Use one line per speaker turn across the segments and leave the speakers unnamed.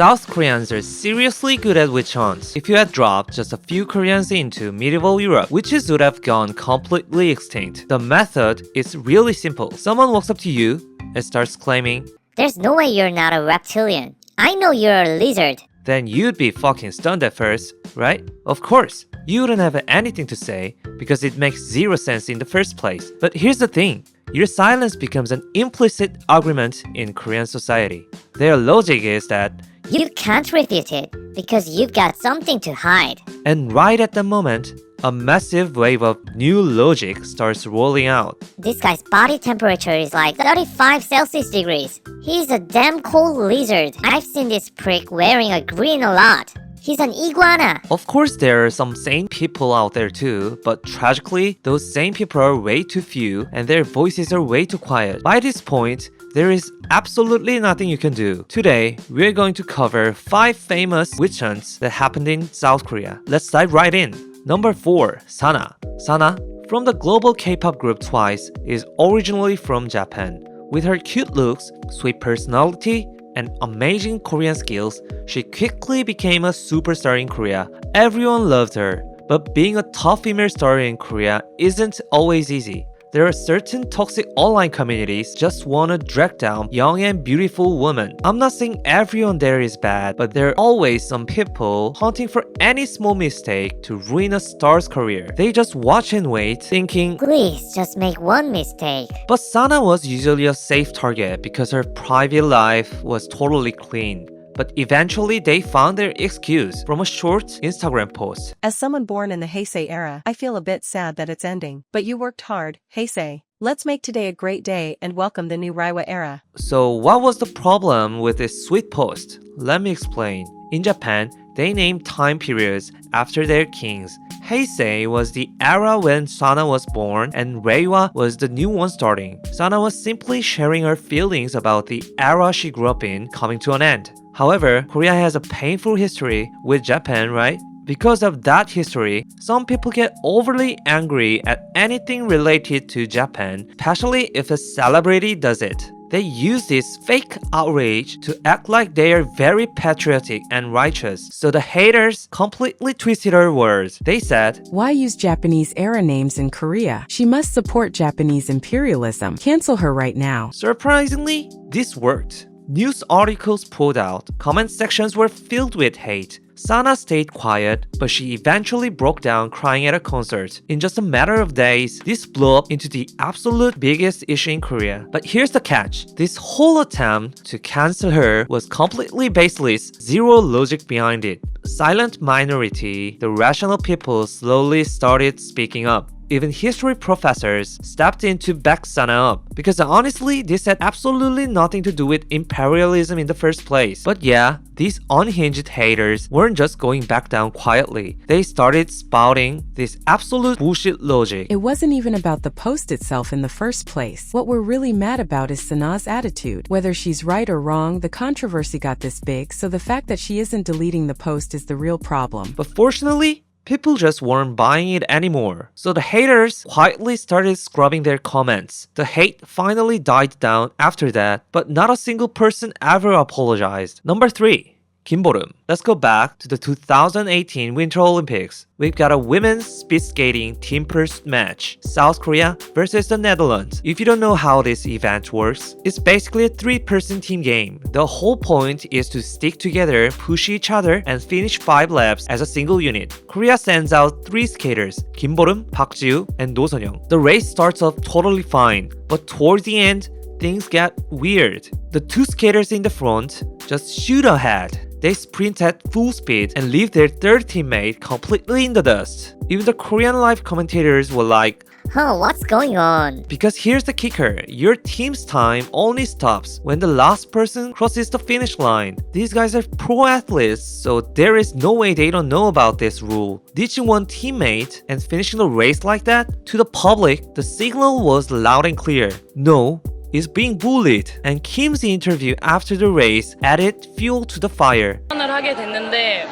South Koreans are seriously good at witch hunts. If you had dropped just a few Koreans into medieval Europe, witches would have gone completely extinct. The method is really simple. Someone walks up to you and starts claiming,
There's no way you're not a reptilian. I know you're a lizard.
then you'd be fucking stunned at first, right? Of course, you wouldn't have anything to say because it makes zero sense in the first place. But here's the thing. Your silence becomes an implicit argument in Korean society. Their logic is that,
You can't refute it because you've got something to hide.
and right at the moment, a massive wave of new logic starts rolling out.
This guy's body temperature is like 35 Celsius degrees. He's a damn cold lizard. I've seen this prick wearing a green a lot. He's an iguana.
Of course, there are some sane people out there too, but tragically, those sane people are way too few and their voices are way too quiet. By this point, there is absolutely nothing you can do. Today, we're going to cover 5 famous witch hunts that happened in South Korea. Let's dive right in. Number 4. Sana. Sana, from the global K-pop group TWICE, is originally from Japan. With her cute looks, sweet personality, and amazing Korean skills, she quickly became a superstar in Korea. Everyone loved her. But being a tough female star in Korea isn't always easy. There are certain toxic online communities just wanna drag down young and beautiful women. I'm not saying everyone there is bad, but there are always some people hunting for any small mistake to ruin a star's career. They just watch and wait, thinking,
Please just make one mistake.
but Sana was usually a safe target because her private life was totally clean. But eventually they found their excuse from a short Instagram post.
As someone born in the Heisei era, I feel a bit sad that it's ending. But you worked hard, Heisei. Let's make today a great day and welcome the new Reiwa era.
So what was the problem with this sweet post? Let me explain. In Japan, they named time periods after their kings. Heisei was the era when Sana was born and Reiwa was the new one starting. Sana was simply sharing her feelings about the era she grew up in coming to an end. However, Korea has a painful history with Japan, right? Because of that history, some people get overly angry at anything related to Japan, especially if a celebrity does it. They use this fake outrage to act like they are very patriotic and righteous. So the haters completely twisted her words. They said,
Why use Japanese era names in Korea? She must support Japanese imperialism. Cancel her right now.
surprisingly, this worked. News articles poured out, comment sections were filled with hate. Sana stayed quiet, but she eventually broke down crying at a concert. In just a matter of days, this blew up into the absolute biggest issue in Korea. But here's the catch. This whole attempt to cancel her was completely baseless, zero logic behind it. Silent minority, the rational people slowly started speaking up. Even history professors stepped in to back Sana up. Because honestly, this had absolutely nothing to do with imperialism in the first place. But yeah, these unhinged haters weren't just going back down quietly. They started spouting this absolute bullshit logic.
It wasn't even about the post itself in the first place. What we're really mad about is Sana's attitude. Whether she's right or wrong, the controversy got this big, so the fact that she isn't deleting the post is the real problem.
But fortunately, people just weren't buying it anymore. So the haters quietly started scrubbing their comments. The hate finally died down after that, but not a single person ever apologized. Number 3. Kim Borum. Let's go back to the 2018 Winter Olympics. We've got a women's speed skating team pursuit match. South Korea versus the Netherlands. If you don't know how this event works, it's basically a 3-person team game. The whole point is to stick together, push each other, and finish 5 laps as a single unit. Korea sends out 3 skaters, Kim Borum, Park Ji-woo, and Do Sun-young. The race starts off totally fine, but towards the end, things get weird. The 2 skaters in the front just shoot ahead. They sprint at full speed and leave their third teammate completely in the dust. Even the Korean live commentators were like,
Huh, what's going on?
because here's the kicker, your team's time only stops when the last person crosses the finish line. These guys are pro athletes, so there is no way they don't know about this rule. Ditching one teammate and finishing the race like that? To the public, the signal was loud and clear. No, is being bullied, and Kim's interview after the race added fuel to the fire.
을 하게 됐는데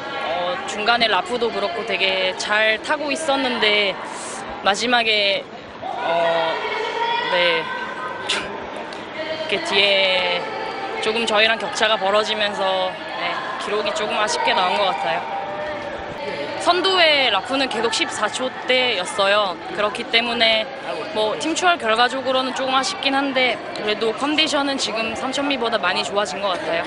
중간에 라프도 그렇고 되게 잘 타고 있었는데 마지막에 네 이렇게 뒤에 조금 저희랑 격차가 벌어지면서 네, 기록이 조금 아쉽게 나온 것 같아요. 선두의 라프는 계속 14초대였어요. 그렇기 때문에 뭐 팀추월 결과적으로는 조금 아쉽긴 한데 그래도 컨디션은 지금 3000미보다 많이 좋아진 것 같아요.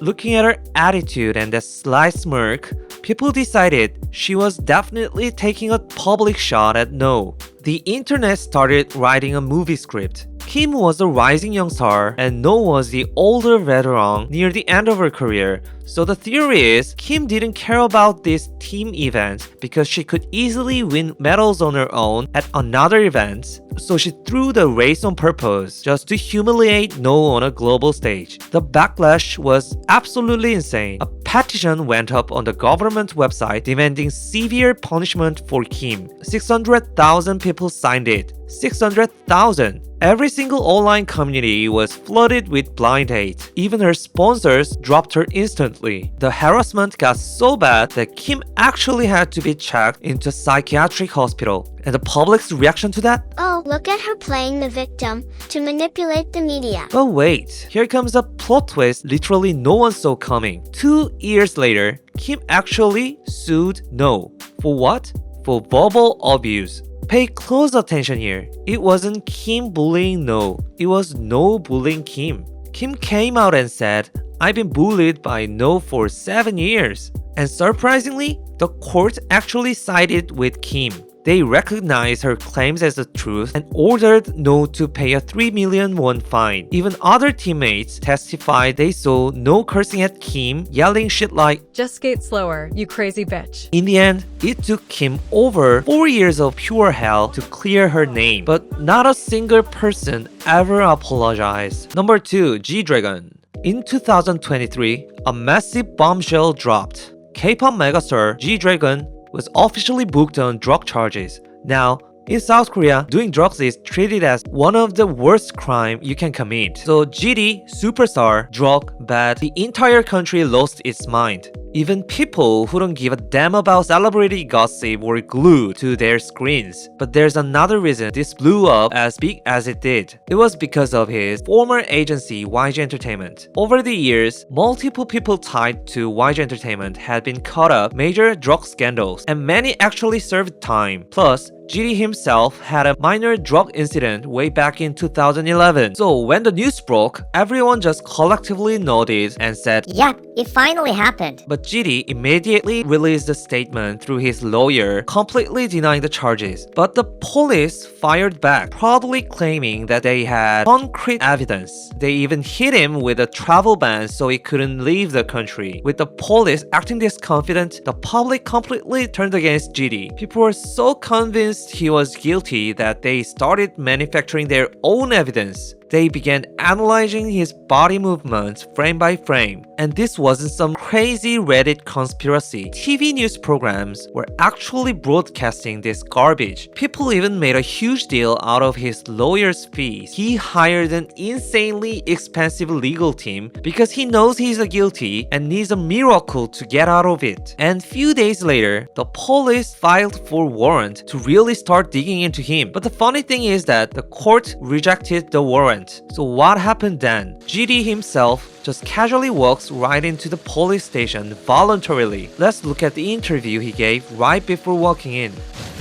Looking at her attitude and that sly smirk, people decided she was definitely taking a public shot at No. The internet started writing a movie script. Kim was a rising young star and No was the older veteran near the end of her career. So the theory is Kim didn't care about this team event because she could easily win medals on her own at another event. So she threw the race on purpose just to humiliate No on a global stage. The backlash was absolutely insane. A petition went up on the government website demanding severe punishment for Kim. 600,000 people signed it. 600,000. Every single online community was flooded with blind hate. Even her sponsors dropped her instantly. The harassment got so bad that Kim actually had to be checked into a psychiatric hospital. And the public's reaction to that?
Oh, look at her playing the victim to manipulate the media.
But wait, here comes a plot twist literally no one saw coming. 2 years later, Kim actually sued No. For what? For verbal abuse. Pay close attention here. It wasn't Kim bullying No. It was No bullying Kim. Kim came out and said, I've been bullied by No for 7 years. And surprisingly, the court actually sided with Kim. They recognized her claims as the truth and ordered No to pay a 3 million won fine. Even other teammates testified they saw No cursing at Kim, yelling shit like,
Just skate slower, you crazy bitch.
in the end, it took Kim over 4 years of pure hell to clear her name, but not a single person ever apologized. Number 2, G-Dragon. In 2023, a massive bombshell dropped. K-pop megastar G-Dragon was officially booked on drug charges. Now, in South Korea, doing drugs is treated as one of the worst crime you can commit. So GD, superstar, drug, bad, the entire country lost its mind. Even people who don't give a damn about celebrity gossip were glued to their screens. But there's another reason this blew up as big as it did. It was because of his former agency, YG Entertainment. Over the years, multiple people tied to YG Entertainment had been caught up major drug scandals, and many actually served time. Plus, GD himself had a minor drug incident way back in 2011. So when the news broke, everyone just collectively nodded and said,
Yep, it finally happened.
but GD immediately released a statement through his lawyer, completely denying the charges. But the police fired back, proudly claiming that they had concrete evidence. They even hit him with a travel ban so he couldn't leave the country. With the police acting this confident, the public completely turned against GD. People were so convinced he was guilty that they started manufacturing their own evidence. They began analyzing his body movements frame by frame. And this wasn't some crazy Reddit conspiracy. TV news programs were actually broadcasting this garbage. People even made a huge deal out of his lawyer's fees. He hired an insanely expensive legal team because he knows he's guilty and needs a miracle to get out of it. And few days later, the police filed for warrant to really start digging into him. But the funny thing is that the court rejected the warrant. So what happened then? GD himself just casually walks right into the police station voluntarily. Let's look at the interview he gave right before walking in.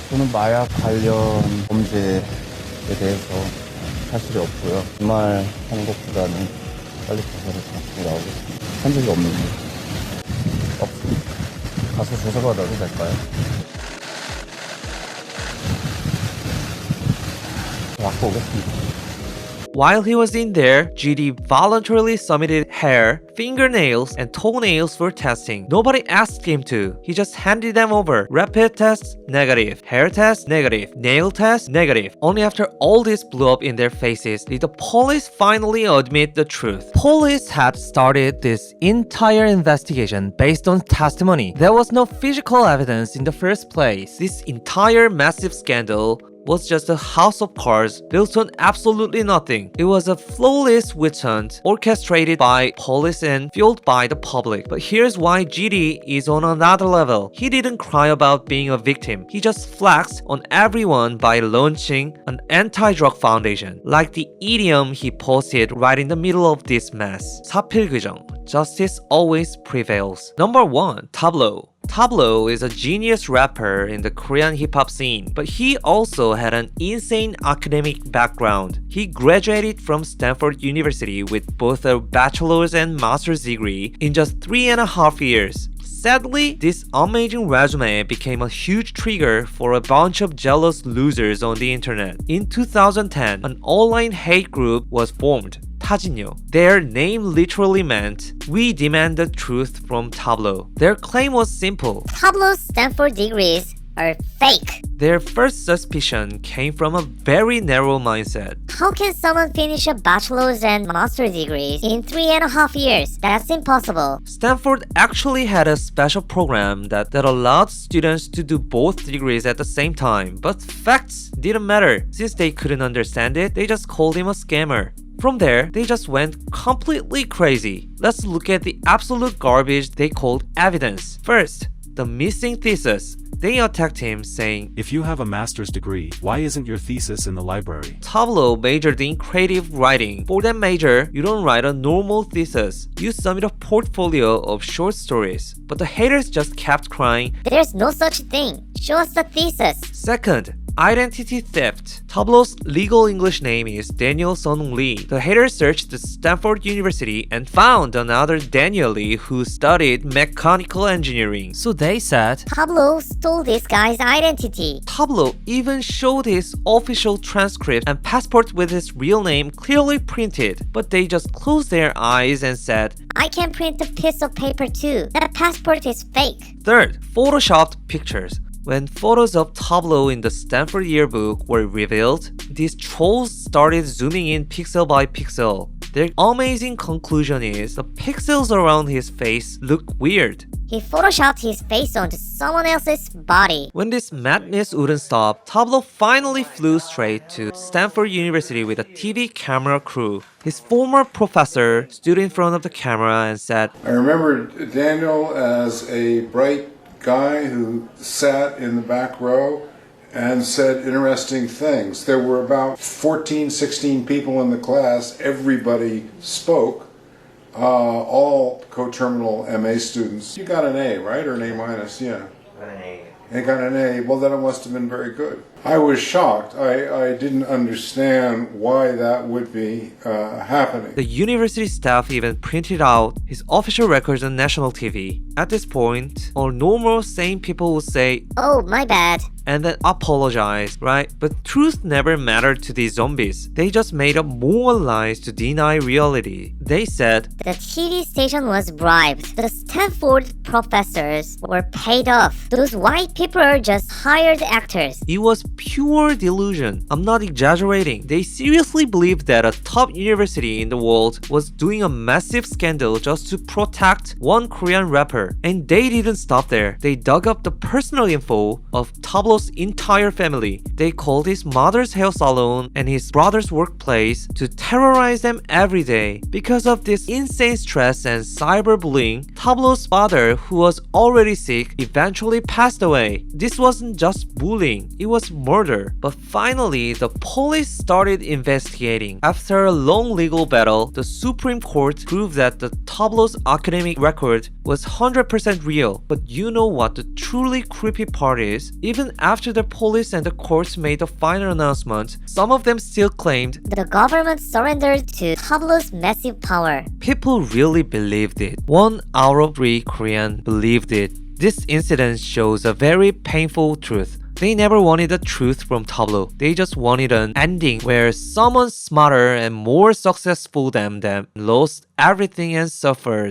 저는 마약 관련 범죄에 대해서 사실이 없고요. 그 말 하는 것보다는 빨리 조사를 받고 나오겠습니다. 한 적이 없는데. 없습니다. 가서 조사받아도 될까요? 갖고 오겠습니다.
While he was in there, GD voluntarily submitted hair, fingernails, and toenails for testing. Nobody asked him to. He just handed them over. Rapid test, negative. Hair test, negative. Nail test, negative. Only after all this blew up in their faces did the police finally admit the truth. Police had started this entire investigation based on testimony. There was no physical evidence in the first place. This entire massive scandal was just a house of cards built on absolutely nothing. It was a flawless witch hunt orchestrated by police and fueled by the public. But here's why GD is on another level. He didn't cry about being a victim. He just flexed on everyone by launching an anti-drug foundation, like the idiom he posted right in the middle of this mess. 사필규정, justice always prevails. Number 1. Tablo. Tablo is a genius rapper in the Korean hip-hop scene, but he also had an insane academic background. He graduated from Stanford University with both a bachelor's and master's degree in just 3.5 years. Sadly, this amazing resume became a huge trigger for a bunch of jealous losers on the internet. In 2010, an online hate group was formed, 타진요. Their name literally meant, "We demand the truth from Tablo." Their claim was simple.
Tablo's Stanford degrees are fake.
Their first suspicion came from a very narrow mindset.
How can someone finish a bachelor's and master's degrees in 3.5 years? That's impossible.
Stanford actually had a special program that allowed students to do both degrees at the same time, but facts didn't matter. Since they couldn't understand it, they just called him a scammer. From there, they just went completely crazy. Let's look at the absolute garbage they called evidence. First, the missing thesis. They attacked him saying,
"If you have a master's degree, why isn't your thesis in the library?"
Tablo majored in creative writing. For that major, you don't write a normal thesis. You submit a portfolio of short stories. But the haters just kept crying.
There's no such thing. Show us the thesis.
Second, identity theft. Tablo's legal English name is Daniel Sunung Lee. The haters searched Stanford University and found another Daniel Lee who studied mechanical engineering. So they said,
Tablo stole this guy's identity.
Tablo even showed his official transcript and passport with his real name clearly printed. But they just closed their eyes and said,
I can print a piece of paper too. That passport is fake.
Third, photoshopped pictures. When photos of Tablo in the Stanford yearbook were revealed, these trolls started zooming in pixel by pixel. Their amazing conclusion is the pixels around his face look weird.
He photoshopped his face onto someone else's body.
When this madness wouldn't stop, Tablo finally flew straight to Stanford University with a TV camera crew. His former professor stood in front of the camera and said,
I remember Daniel as a bright guy who sat in the back row and said interesting things. There were about 14, 16 people in the class. Everybody spoke. All coterminal MA students. You got an A, right? Or an A minus? Yeah. I got an A. Well, then it must have been very good. I was shocked. I didn't understand why that would be happening.
The university staff even printed out his official records on national TV. At this point, all normal, sane people would say,
oh, my bad,
and then apologize, right? But truth never mattered to these zombies. They just made up more lies to deny reality. They said,
the TV station was bribed. The Stanford professors were paid off. Those white people are just hired actors.
It was pure delusion. I'm not exaggerating. They seriously believed that a top university in the world was doing a massive scandal just to protect one Korean rapper. And they didn't stop there. They dug up the personal info of Tablo's entire family. They called his mother's hair salon and his brother's workplace to terrorize them every day. Because of this insane stress and cyberbullying, Tablo's father, who was already sick, eventually passed away. This wasn't just bullying, it was murder. But finally, the police started investigating. After a long legal battle, the Supreme Court proved that the Tablo's academic record was 100% real. But you know what the truly creepy part is? Even after the police and the courts made the final announcement, some of them still claimed
the government surrendered to Tablo's massive power.
People really believed it. 1 out of 3 Koreans believed it. This incident shows a very painful truth. They never wanted the truth from Tablo. They just wanted an ending where someone smarter and more successful than them lost everything and suffered.